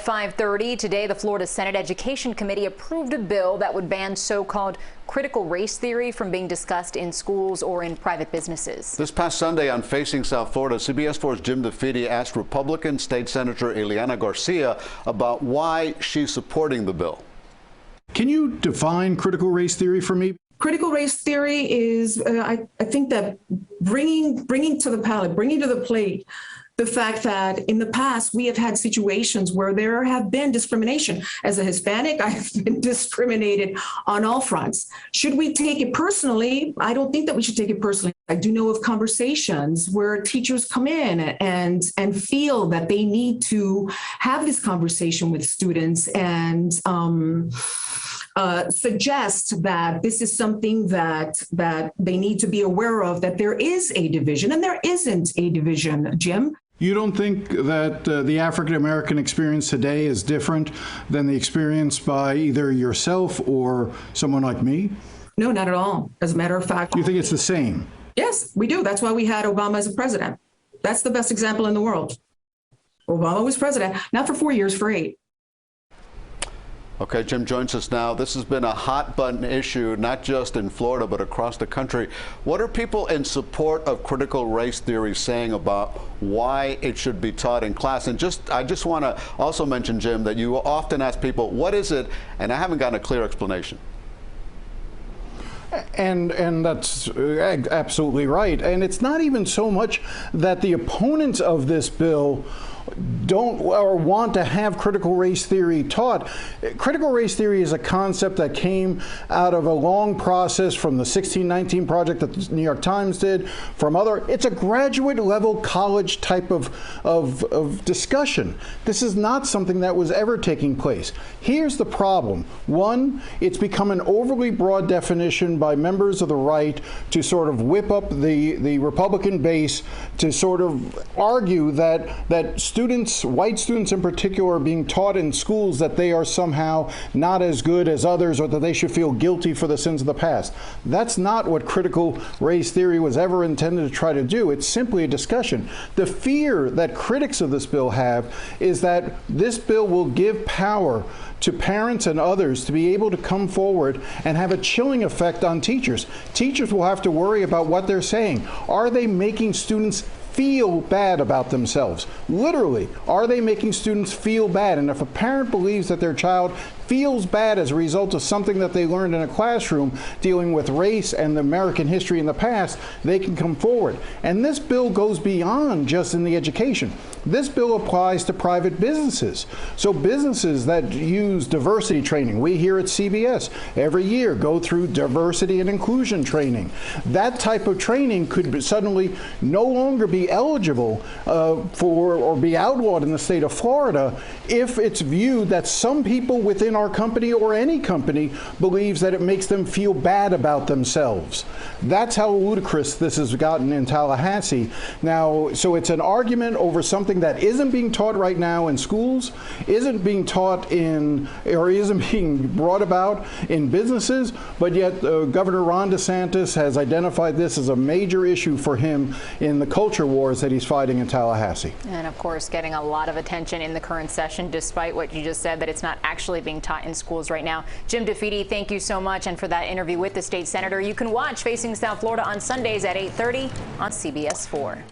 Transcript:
5:30 today, the Florida Senate Education Committee approved a bill that would ban so-called critical race theory from being discussed in schools or in private businesses. This past Sunday on Facing South Florida, CBS 4's Jim DeFede asked Republican State Senator Ileana Garcia about why she's supporting the bill. Can you define critical race theory for me? Critical race theory is, I think that bringing to the plate the fact that in the past we have had situations where there have been discrimination. As a Hispanic, I've been discriminated on all fronts. Should we take it personally? I don't think that we should take it personally. I do know of conversations where teachers come in and feel that they need to have this conversation with students and suggest that this is something that they need to be aware of, that there is a division, and there isn't a division, Jim. You don't think that the African-American experience today is different than the experience by either yourself or someone like me? No, not at all. As a matter of fact. You think it's the same? Yes, we do. That's why we had Obama as a president. That's the best example in the world. Obama was president, not for 4 years, for 8. Okay, Jim joins us now. This has been a hot button issue, not just in Florida, but across the country. What are people in support of critical race theory saying about why it should be taught in class? And I just want to also mention, Jim, that you often ask people, what is it? And I haven't gotten a clear explanation. And that's absolutely right. And it's not even so much that the opponents of this bill don't or want to have critical race theory taught. Critical race theory is a concept that came out of a long process from the 1619 project that the New York Times did, from other. It's a graduate level college type of discussion. This is not something that was ever taking place. Here's the problem. One, it's become an overly broad definition by members of the right to sort of whip up the Republican base to sort of argue that students, white students in particular, are being taught in schools that they are somehow not as good as others, or that they should feel guilty for the sins of the past. That's not what critical race theory was ever intended to try to do. It's simply a discussion. The fear that critics of this bill have is that this bill will give power to parents and others to be able to come forward and have a chilling effect on teachers. Teachers will have to worry about what they're saying. Are they making students feel bad about themselves? Literally, are they making students feel bad? And if a parent believes that their child feels bad as a result of something that they learned in a classroom dealing with race and American history in the past, they can come forward. And this bill goes beyond just in the education. This bill applies to private businesses. So businesses that use diversity training, we here at CBS every year go through diversity and inclusion training. That type of training could suddenly no longer be eligible for or be outlawed in the state of Florida if it's viewed that some people within our company or any company believes that it makes them feel bad about themselves. That's how ludicrous this has gotten in Tallahassee. Now, so it's an argument over something that isn't being taught right now in schools, isn't being taught in, or isn't being brought about in businesses, but yet Governor Ron DeSantis has identified this as a major issue for him in the culture wars that he's fighting in Tallahassee. And of course, getting a lot of attention in the current session, despite what you just said, that it's not actually being taught in schools right now. Jim DeFede, thank you so much, and for that interview with the state senator. You can watch Facing South Florida on Sundays at 8:30 on CBS 4.